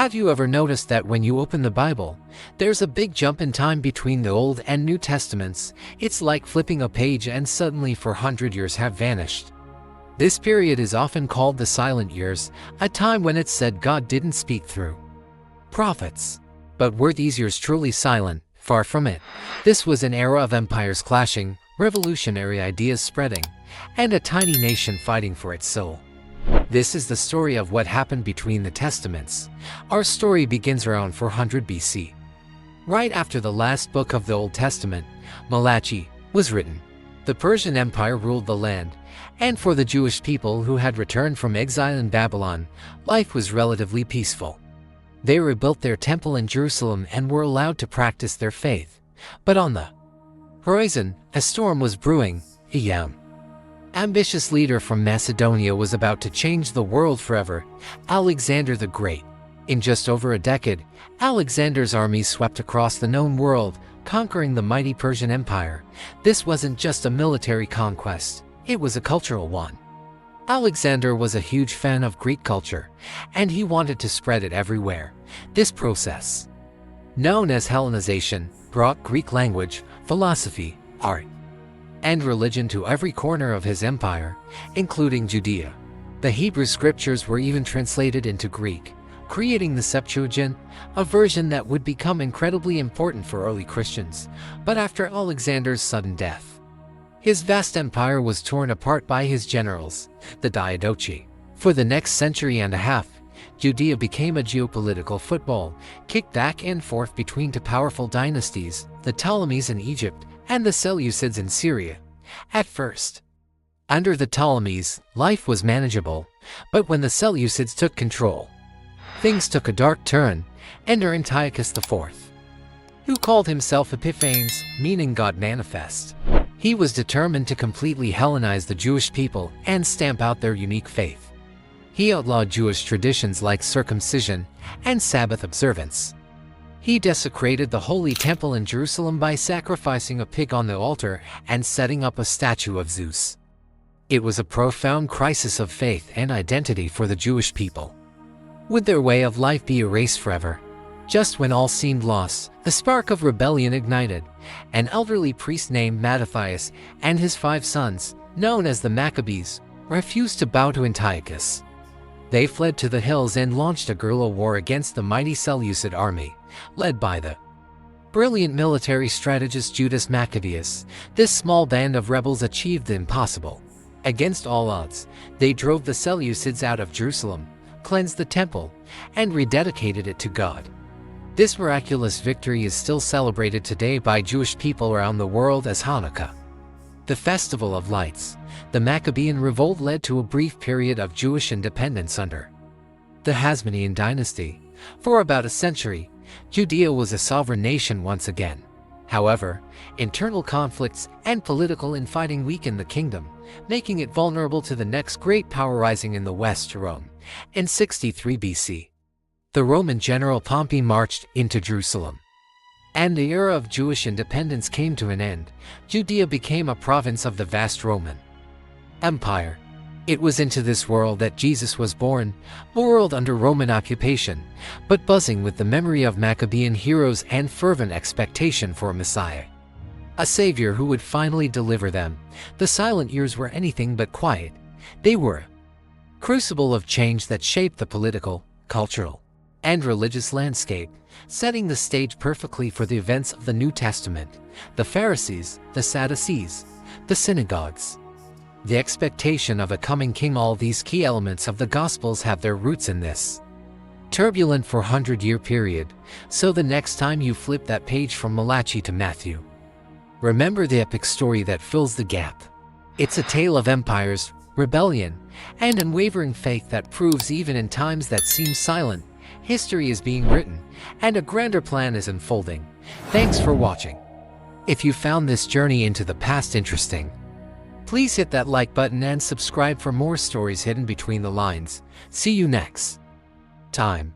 Have you ever noticed that when you open the Bible, there's a big jump in time between the Old and New Testaments? It's like flipping a page and suddenly 400 years have vanished. This period is often called the silent years, a time when it's said God didn't speak through prophets. But were these years truly silent? Far from it. This was an era of empires clashing, revolutionary ideas spreading, and a tiny nation fighting for its soul. This is the story of what happened between the Testaments. Our story begins around 400 BC. Right after the last book of the Old Testament, Malachi, was written. The Persian Empire ruled the land, and for the Jewish people who had returned from exile in Babylon, life was relatively peaceful. They rebuilt their temple in Jerusalem and were allowed to practice their faith. But on the horizon, a storm was brewing. A young, ambitious leader from Macedonia was about to change the world forever, Alexander the Great. In just over a decade, Alexander's armies swept across the known world, conquering the mighty Persian Empire. This wasn't just a military conquest, it was a cultural one. Alexander was a huge fan of Greek culture, and he wanted to spread it everywhere. This process, known as Hellenization, brought Greek language, philosophy, art, and religion to every corner of his empire, including Judea. The Hebrew scriptures were even translated into Greek, creating the Septuagint, a version that would become incredibly important for early Christians. But after Alexander's sudden death, his vast empire was torn apart by his generals, the Diadochi. For the next century and a half, Judea became a geopolitical football, kicked back and forth between two powerful dynasties, the Ptolemies in Egypt and the Seleucids in Syria. At first, under the Ptolemies, life was manageable, but when the Seleucids took control, things took a dark turn. Enter Antiochus IV, who called himself Epiphanes, meaning God manifest. He was determined to completely Hellenize the Jewish people and stamp out their unique faith. He outlawed Jewish traditions like circumcision and Sabbath observance. He desecrated the Holy Temple in Jerusalem by sacrificing a pig on the altar and setting up a statue of Zeus. It was a profound crisis of faith and identity for the Jewish people. Would their way of life be erased forever? Just when all seemed lost, the spark of rebellion ignited. An elderly priest named Mattathias and his 5 sons, known as the Maccabees, refused to bow to Antiochus. They fled to the hills and launched a guerrilla war against the mighty Seleucid army, led by the brilliant military strategist Judas Maccabeus. This small band of rebels achieved the impossible. Against all odds, they drove the Seleucids out of Jerusalem, cleansed the temple, and rededicated it to God. This miraculous victory is still celebrated today by Jewish people around the world as Hanukkah, the Festival of Lights. The Maccabean revolt led to a brief period of Jewish independence under the Hasmonean dynasty. For about a century, Judea was a sovereign nation once again. However, internal conflicts and political infighting weakened the kingdom, making it vulnerable to the next great power rising in the west, Rome. In 63 BC, the Roman general Pompey marched into Jerusalem, and the era of Jewish independence came to an end. Judea became a province of the vast Roman Empire. It was into this world that Jesus was born, a world under Roman occupation, but buzzing with the memory of Maccabean heroes and fervent expectation for a Messiah, a Savior who would finally deliver them. The silent years were anything but quiet. They were a crucible of change that shaped the political, cultural, and religious landscape, setting the stage perfectly for the events of the New Testament. The Pharisees, the Sadducees, the synagogues, the expectation of a coming king. All these key elements of the Gospels have their roots in this turbulent 400-year period. So the next time you flip that page from Malachi to Matthew, remember the epic story that fills the gap. It's a tale of empires, rebellion, and unwavering faith that proves even in times that seem silent, history is being written, and a grander plan is unfolding. Thanks for watching. If you found this journey into the past interesting, please hit that like button and subscribe for more stories hidden between the lines. See you next time.